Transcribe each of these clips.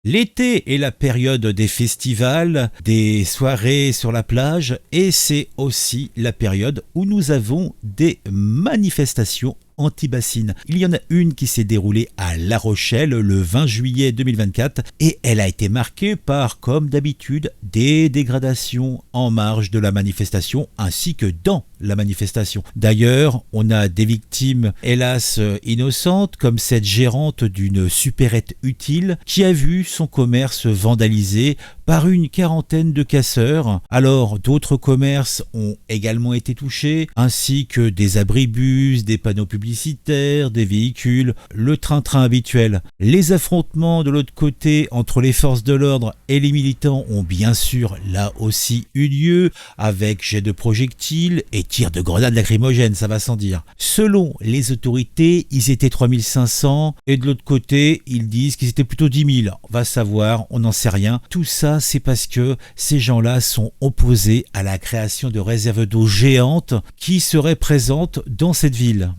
L'été est la période des festivals, des soirées sur la plage et c'est aussi la période où nous avons des manifestations anti-bassines. Il y en a une qui s'est déroulée à La Rochelle le 20 juillet 2024 et elle a été marquée par, comme d'habitude, des dégradations en marge de la manifestation ainsi que dans la manifestation. D'ailleurs, on a des victimes hélas innocentes comme cette gérante d'une supérette utile qui a vu son commerce vandalisé par une quarantaine de casseurs. Alors d'autres commerces ont également été touchés ainsi que des abribus, des panneaux publicitaires, des véhicules, le train-train habituel. Les affrontements de l'autre côté entre les forces de l'ordre et les militants ont bien sûr là aussi eu lieu avec jets de projectiles et tirs de grenades lacrymogènes, ça va sans dire. Selon les autorités, ils étaient 3500 et de l'autre côté, ils disent qu'ils étaient plutôt 10 000. On va savoir, on n'en sait rien. Tout ça, c'est parce que ces gens-là sont opposés à la création de réserves d'eau géantes qui seraient présentes dans cette ville.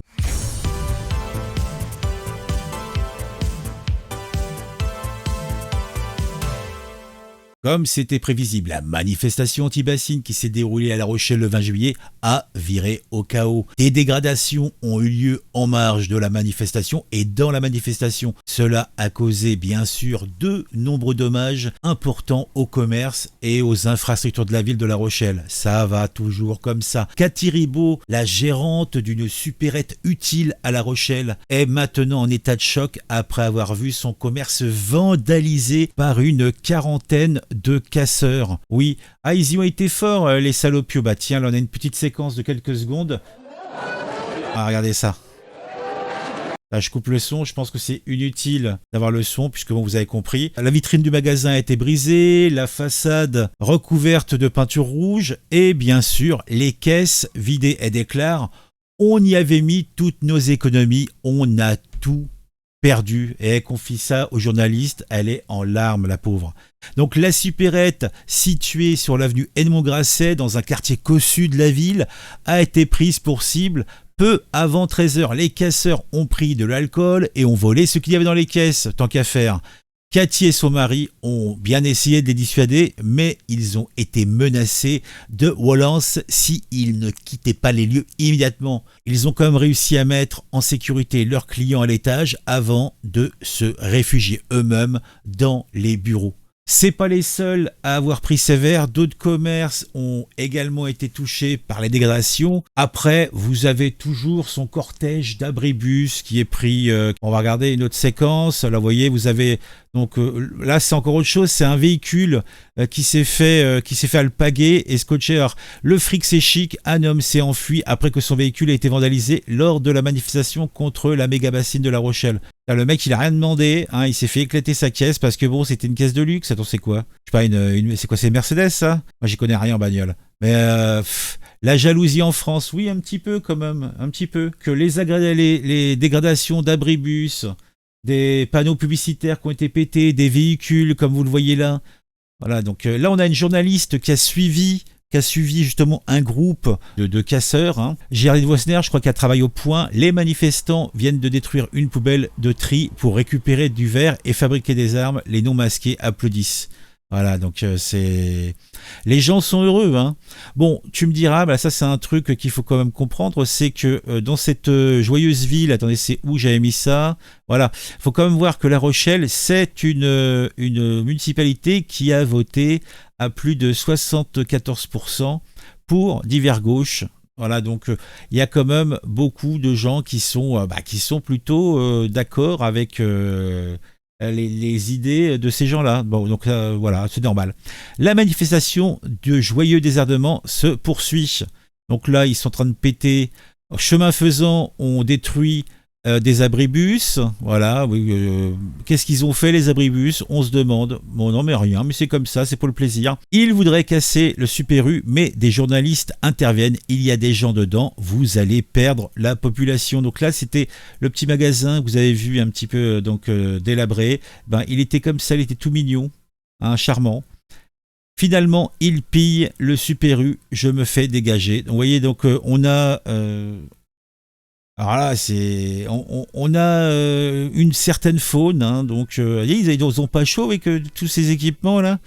Comme c'était prévisible, la manifestation anti-bassine qui s'est déroulée à La Rochelle le 20 juillet a viré au chaos. Des dégradations ont eu lieu en marge de la manifestation et dans la manifestation. Cela a causé bien sûr de nombreux dommages importants au commerce et aux infrastructures de la ville de La Rochelle. Ça va toujours comme ça. Cathy Ribaud, la gérante d'une supérette utile à La Rochelle, est maintenant en état de choc après avoir vu son commerce vandalisé par une quarantaine de casseurs. Oui, ils y ont été forts les salopios. Bah tiens, là on a une petite séquence de quelques secondes. Ah, regardez ça. Là, je coupe le son, je pense que c'est inutile d'avoir le son puisque bon, vous avez compris. La vitrine du magasin a été brisée, la façade recouverte de peinture rouge et bien sûr les caisses vidées. Elle déclare: on y avait mis toutes nos économies, on a tout perdue, et elle confie ça aux journalistes, elle est en larmes la pauvre. Donc la supérette située sur l'avenue Edmond Grasset dans un quartier cossu de la ville a été prise pour cible. Peu avant 13h, les casseurs ont pris de l'alcool et ont volé ce qu'il y avait dans les caisses, tant qu'à faire. Cathy et son mari ont bien essayé de les dissuader, mais ils ont été menacés de violence s'ils ne quittaient pas les lieux immédiatement. Ils ont quand même réussi à mettre en sécurité leurs clients à l'étage avant de se réfugier eux-mêmes dans les bureaux. C'est pas les seuls à avoir pris sévère, d'autres commerces ont également été touchés par les dégradations. Après, vous avez toujours son cortège d'abribus qui est pris. On va regarder une autre séquence. Là, vous voyez, vous avez donc là, c'est encore autre chose. C'est un véhicule qui s'est fait alpaguer et scotché. Alors, le fric c'est chic. Un homme s'est enfui après que son véhicule a été vandalisé lors de la manifestation contre la méga bassine de La Rochelle. Là, le mec, il a rien demandé, hein, il s'est fait éclater sa caisse parce que bon, c'était une caisse de luxe. Attends, c'est quoi? Je sais pas, c'est quoi, c'est Mercedes, ça? Moi, j'y connais rien en bagnole. Mais la jalousie en France, oui, un petit peu quand même, un petit peu. Que les dégradations d'abribus, des panneaux publicitaires qui ont été pétés, des véhicules, comme vous le voyez là. Voilà, donc là, on a une journaliste qui a suivi justement un groupe de casseurs. Hein. Géraldine Vossner, je crois qu'elle travaille au Point. Les manifestants viennent de détruire une poubelle de tri pour récupérer du verre et fabriquer des armes. Les non masqués applaudissent. Voilà, donc c'est... Les gens sont heureux. Hein. Bon, tu me diras, bah, ça c'est un truc qu'il faut quand même comprendre, c'est que dans cette joyeuse ville, attendez, c'est où j'avais mis ça? Voilà, il faut quand même voir que La Rochelle, c'est une municipalité qui a voté à plus de 74% pour divers gauche. Voilà, donc il y a quand même beaucoup de gens qui sont plutôt d'accord avec les idées de ces gens-là. Bon, donc voilà, c'est normal. La manifestation de joyeux désardement se poursuit. Donc là, ils sont en train de péter. Chemin faisant, on détruit des abribus. Voilà, oui, qu'est-ce qu'ils ont fait les abribus? On se demande. Bon, non, mais rien, mais c'est comme ça, c'est pour le plaisir. Ils voudraient casser le Super U, mais des journalistes interviennent. Il y a des gens dedans, vous allez perdre la population. Donc là, c'était le petit magasin que vous avez vu un petit peu délabré. Ben, il était comme ça, il était tout mignon, hein, charmant. Finalement, il pille le Super U, je me fais dégager. Donc, vous voyez, donc on a Alors là, on a une certaine faune, hein, donc ils ont pas chaud avec tous ces équipements là.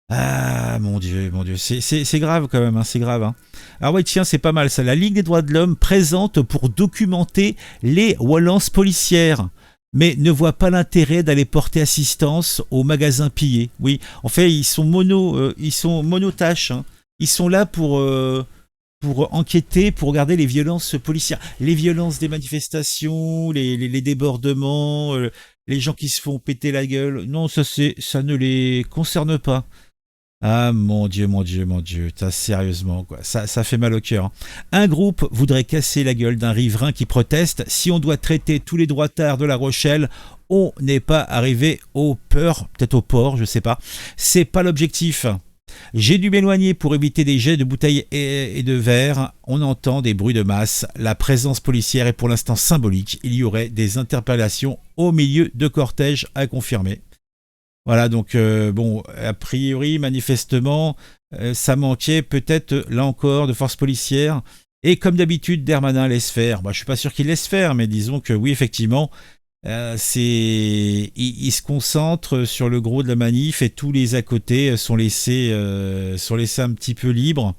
Ah mon Dieu, c'est grave quand même, hein, c'est grave. Hein. Alors ouais, tiens, c'est pas mal ça. La Ligue des droits de l'homme présente pour documenter les violences policières, mais ne voit pas l'intérêt d'aller porter assistance aux magasins pillés. Oui, en fait, ils sont monotaches. Hein. Ils sont là pour enquêter, pour regarder les violences policières, les violences des manifestations, les débordements, les gens qui se font péter la gueule. Non, ça ne les concerne pas. Ah mon Dieu, mon Dieu, mon Dieu, sérieusement, quoi. Ça fait mal au cœur. Hein. Un groupe voudrait casser la gueule d'un riverain qui proteste. Si on doit traiter tous les droitards de La Rochelle, on n'est pas arrivé au peur, peut-être au port, je sais pas. C'est pas l'objectif. J'ai dû m'éloigner pour éviter des jets de bouteilles et de verre. On entend des bruits de masse. La présence policière est pour l'instant symbolique. Il y aurait des interpellations au milieu de cortèges à confirmer. Voilà, donc bon, a priori, manifestement, ça manquait peut-être, là encore, de force policière. Et comme d'habitude, Darmanin laisse faire. Bah, je suis pas sûr qu'il laisse faire, mais disons que oui, effectivement, il se concentre sur le gros de la manif et tous les à côté sont laissés un petit peu libres.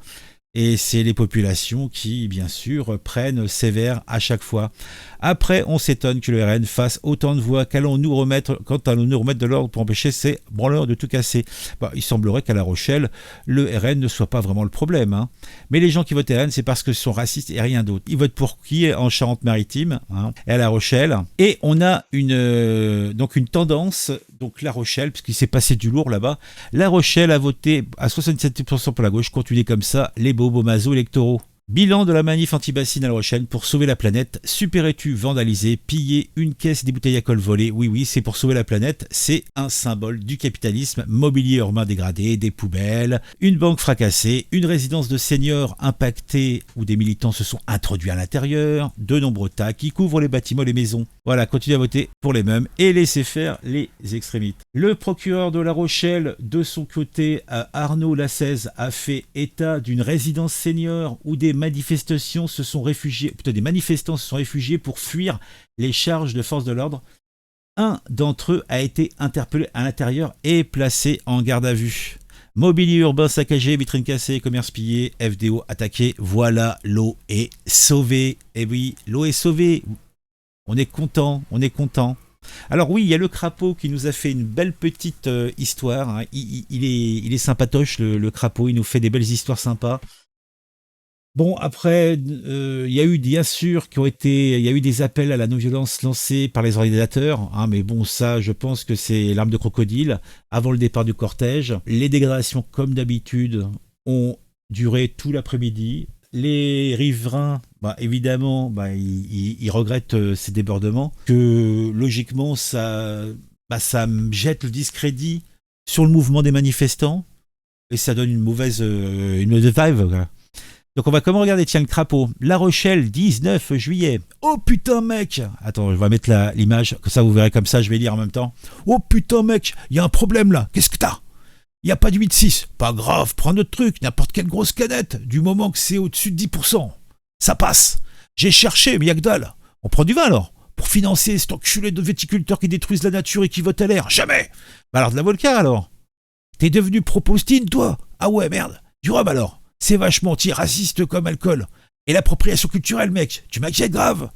Et c'est les populations qui, bien sûr, prennent sévère à chaque fois. Après, on s'étonne que le RN fasse autant de voix. Qu'allons-nous remettre, quand allons-nous nous remettre de l'ordre pour empêcher ces branleurs de tout casser? Bah, il semblerait qu'à La Rochelle, le RN ne soit pas vraiment le problème. Hein. Mais les gens qui votent RN, c'est parce qu'ils sont racistes et rien d'autre. Ils votent pour qui en Charente-Maritime hein, et à La Rochelle. Et on a donc une tendance, donc La Rochelle, parce qu'il s'est passé du lourd là-bas. La Rochelle a voté à 67% pour la gauche. Continuez comme ça, les beaux mazos électoraux. Bilan de la manif anti-bassine à La Rochelle pour sauver la planète. Super étu vandalisé, pillé, une caisse des bouteilles à colle volées. Oui, oui, c'est pour sauver la planète. C'est un symbole du capitalisme. Mobilier urbain dégradé, des poubelles, une banque fracassée, une résidence de seniors impactée où des militants se sont introduits à l'intérieur, de nombreux tas qui couvrent les bâtiments et les maisons. Voilà, continuez à voter pour les mêmes et laissez faire les extrémistes. Le procureur de La Rochelle, de son côté, Arnaud Lassez, a fait état d'une résidence senior où des manifestants se sont réfugiés pour fuir les charges de force de l'ordre. Un d'entre eux a été interpellé à l'intérieur et placé en garde à vue. Mobilier urbain saccagé, vitrines cassées, commerce pillé, FDO attaqué. Voilà, l'eau est sauvée. Et oui, l'eau est sauvée. On est content, on est content. Alors oui, il y a le crapaud qui nous a fait une belle petite histoire. Hein. Il est sympatoche, le crapaud. Il nous fait des belles histoires sympas. Bon, après, il y a eu bien sûr il y a eu des appels à la non-violence lancés par les organisateurs, hein, mais bon, ça, je pense que c'est l'arme de crocodile avant le départ du cortège. Les dégradations, comme d'habitude, ont duré tout l'après-midi. Les riverains, bah, évidemment, bah, ils regrettent ces débordements, que logiquement, ça jette le discrédit sur le mouvement des manifestants et ça donne une mauvaise vibe, quoi. Donc on va comment regarder, tiens, le crapaud. La Rochelle, 19 juillet. Oh putain mec. Attends, je vais mettre l'image, comme ça vous verrez comme ça, je vais lire en même temps. Oh putain mec, il y a un problème là, qu'est-ce que t'as? Il n'y a pas de 8,6. Pas grave, prends notre truc, n'importe quelle grosse canette, du moment que c'est au-dessus de 10%. Ça passe. J'ai cherché, mais il y a que dalle. On prend du vin alors, pour financer cet enculé de viticulteurs qui détruisent la nature et qui votent à l'air. Jamais. Bah alors de la vodka alors. T'es devenu pro-Postine toi? Ah ouais merde. Du rhum alors. C'est vachement anti-raciste comme alcool. Et l'appropriation culturelle, mec, tu m'inquiètes grave.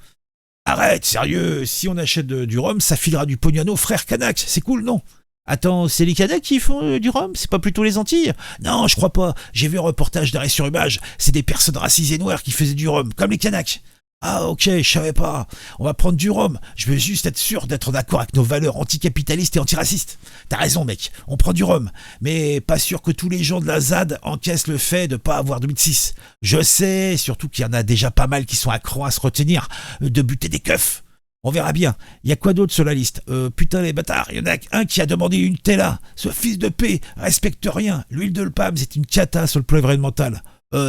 Arrête, sérieux, si on achète du rhum, ça filera du pognon à nos frères Kanaks, c'est cool, non? Attends, c'est les Kanaks qui font du rhum? C'est pas plutôt les Antilles? Non, je crois pas. J'ai vu un reportage d'arrêt sur image. C'est des personnes racisées noires qui faisaient du rhum, comme les Kanaks. Ah ok, je savais pas. On va prendre du rhum. Je veux juste être sûr d'être d'accord avec nos valeurs anticapitalistes et antiracistes. T'as raison mec, on prend du rhum. Mais pas sûr que tous les gens de la ZAD encaissent le fait de pas avoir de 2006. Je sais, surtout qu'il y en a déjà pas mal qui sont accros à se retenir de buter des keufs. On verra bien. Il y a quoi d'autre sur la liste? Putain les bâtards, il y en a un qui a demandé une Nutella. Ce fils de paix respecte rien. L'huile de palme c'est une cata sur le plan environnemental.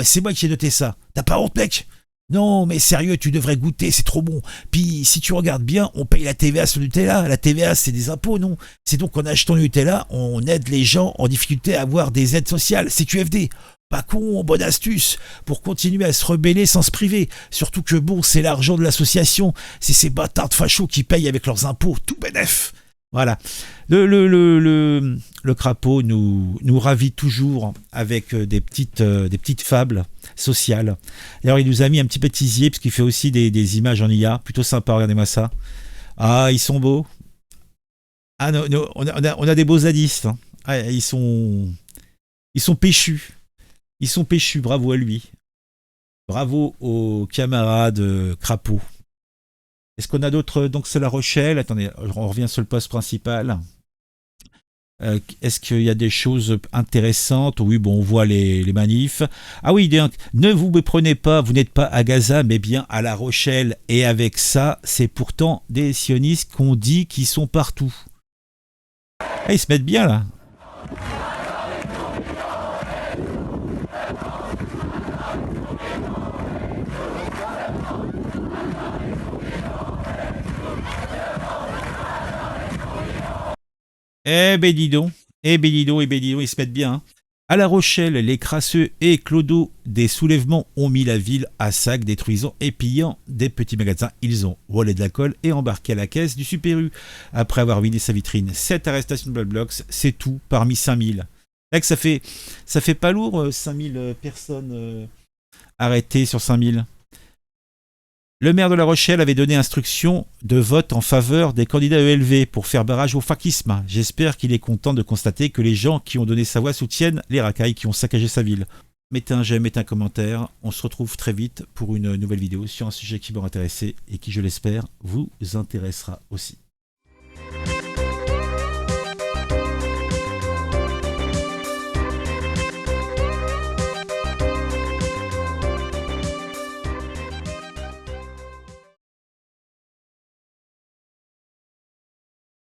C'est moi qui ai noté ça. T'as pas honte mec? Non, mais sérieux, tu devrais goûter, c'est trop bon. Puis, si tu regardes bien, on paye la TVA sur le Nutella. La TVA, c'est des impôts, non? C'est donc qu'en achetant le Nutella, on aide les gens en difficulté à avoir des aides sociales, CQFD. Pas con, bonne astuce, pour continuer à se rebeller sans se priver. Surtout que bon, c'est l'argent de l'association, c'est ces bâtards de fachos qui payent avec leurs impôts, tout bénef. Voilà. Le crapaud nous ravit toujours avec des petites fables sociales. D'ailleurs, il nous a mis un petit peu teasier, parce qu'il fait aussi des images en IA, plutôt sympa, regardez-moi ça. Ah, ils sont beaux. Ah, non, non, on a des beaux zadistes. Hein. Ah, ils sont péchus. Ils sont péchus, bravo à lui. Bravo aux camarades crapauds. Est-ce qu'on a d'autres? Donc c'est La Rochelle. Attendez, on revient sur le poste principal. Est-ce qu'il y a des choses intéressantes? Oui, bon, on voit les manifs. Ah oui, donc, ne vous méprenez pas, vous n'êtes pas à Gaza, mais bien à La Rochelle. Et avec ça, c'est pourtant des sionistes qu'on dit qui sont partout. Ah, ils se mettent bien là. Ils se mettent bien. Hein. À La Rochelle, les crasseux et clodos des soulèvements ont mis la ville à sac, détruisant et pillant des petits magasins. Ils ont volé de l'alcool et embarqué à la caisse du Super U. Après avoir vidé sa vitrine, 7 arrestations de Black Blocs, c'est tout parmi 5000. Ça fait pas lourd, 5000 personnes arrêtées sur 5000. Le maire de La Rochelle avait donné instruction de vote en faveur des candidats ELV pour faire barrage au fakisme. J'espère qu'il est content de constater que les gens qui ont donné sa voix soutiennent les racailles qui ont saccagé sa ville. Mettez un j'aime, mettez un commentaire. On se retrouve très vite pour une nouvelle vidéo sur un sujet qui vous intéresse et qui, je l'espère, vous intéressera aussi.